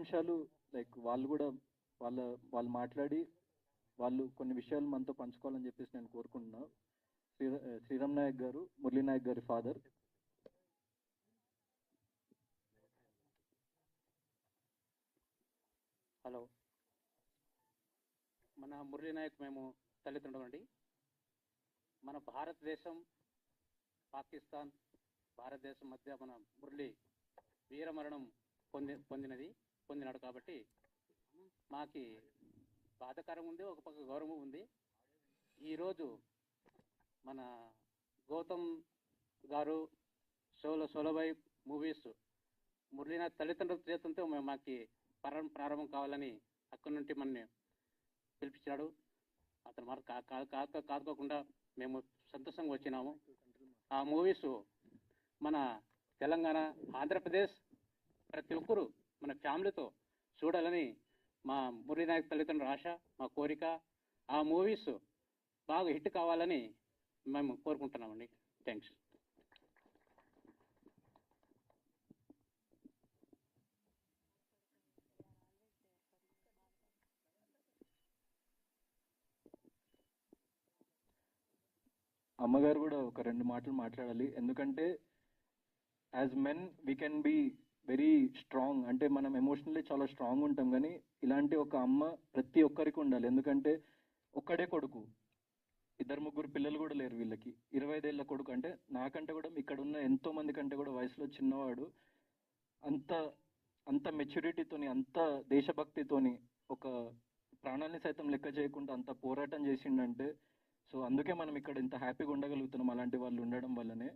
నిమిషాలు లైక్ వాళ్ళు కూడా వాళ్ళు మాట్లాడి వాళ్ళు కొన్ని విషయాలు మనతో పంచుకోవాలని చెప్పేసి నేను కోరుకుంటున్నా. శ్రీరామ్ నాయక్ గారు, మురళీ నాయక్ గారి ఫాదర్. హలో, మన మురళీ నాయక్ మేము తల్లిదండ్రులు అండి. మన భారతదేశం పాకిస్తాన్ భారతదేశం మధ్య మన మురళి వీరమరణం పొందినాడు కాబట్టి మాకి బాధాకరం ఉంది, ఒక పక్క గౌరవం ఉంది. ఈరోజు మన గౌతమ్ గారు సోలోబై మూవీస్ మురళీనాథ్ తల్లిదండ్రుల చేతంతో మాకు ప్రారంభం కావాలని అక్కడి నుండి మనని పిలిపించాడు. అతను మరి కాదుకోకుండా మేము సంతోషంగా వచ్చినాము. ఆ మూవీస్ మన తెలంగాణ, ఆంధ్రప్రదేశ్ ప్రతి ఒక్కరూ మన ఫ్యామిలీతో చూడాలని మా మురళీనాయక్ తల్లిదండ్రుల ఆశ, మా కోరిక. ఆ మూవీస్ బాగా హిట్ కావాలని మేము కోరుకుంటున్నామండి. థ్యాంక్స్. అమ్మగారు కూడా ఒక 2 మాటలు మాట్లాడాలి. ఎందుకంటే as men we can be very strong, అంటే మనం ఎమోషనల్లీ చాలా స్ట్రాంగ్ ఉంటాం, కానీ ఇలాంటి ఒక అమ్మ ప్రతి ఒక్కరికి ఉండాలి. ఎందుకంటే ఒక్కడే కొడుకు, 2-3 పిల్లలు కూడా లేరు వీళ్ళకి. 25 ఏళ్ళ కొడుకు, అంటే నాకంటే కూడా ఇక్కడ ఉన్న ఎంతో మంది కంటే కూడా వయసులో చిన్నవాడు. అంత మెచ్యూరిటీతోని, అంత దేశభక్తితోని, ఒక ప్రాణాన్ని సైతం లెక్క చేయకుండా అంత పోరాటం చేసిండంటే, సో అందుకే మనం ఇక్కడ ఇంత హ్యాపీగా ఉండగలుగుతున్నాం అలాంటి వాళ్ళు ఉండడం వల్లనే.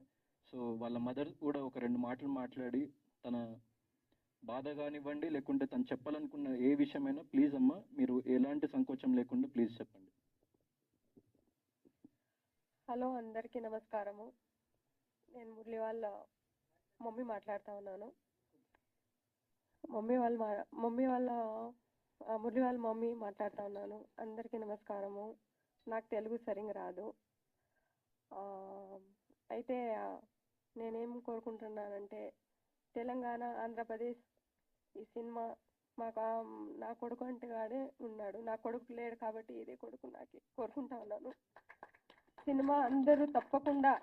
సో వాళ్ళ మదర్ కూడా ఒక 2 మాటలు మాట్లాడి తన బాధ కానివ్వండి, లేకుంటే తను చెప్పాలనుకున్న ఏ విషయమైనా ప్లీజ్ అమ్మ మీరు ఎలాంటి సంకోచం లేకుండా ప్లీజ్ చెప్పండి. హలో, అందరికీ నమస్కారము. నేను మురళి వాళ్ళ మమ్మీ మాట్లాడుతూ ఉన్నాను. మురళి వాళ్ళ మమ్మీ మాట్లాడుతూ ఉన్నాను. అందరికీ నమస్కారము. నాకు తెలుగు సరిగ్గా రాదు. అయితే నేనేం కోరుకుంటున్నానంటే, తెలంగాణ, ఆంధ్రప్రదేశ్ ఈ సినిమా నా కొడుకు అంటే వాడే ఉన్నాడు. నా కొడుకు లేడు కాబట్టి ఇదే కొడుకు నాకే కోరుకుంటా ఉన్నాను. సినిమా అందరూ తప్పకుండా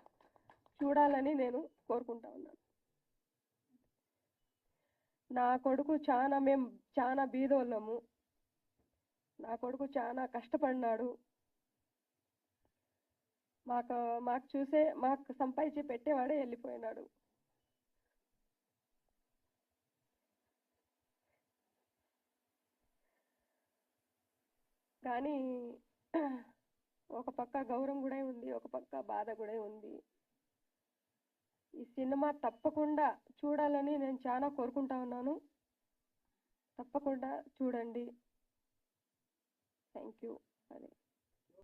చూడాలని నేను కోరుకుంటా ఉన్నాను. నా కొడుకు మేము చాలా బీదోళ్ళము. నా కొడుకు చాలా కష్టపడినాడు. మాకు సంపాదించి పెట్టేవాడే వెళ్ళిపోయినాడు. కానీ ఒక పక్క గౌరవం కూడా ఉంది, ఒక పక్క బాధ కూడా ఉంది. ఈ సినిమా తప్పకుండా చూడాలని నేను చాలా కోరుకుంటా ఉన్నాను. తప్పకుండా చూడండి. Thank you. అదే.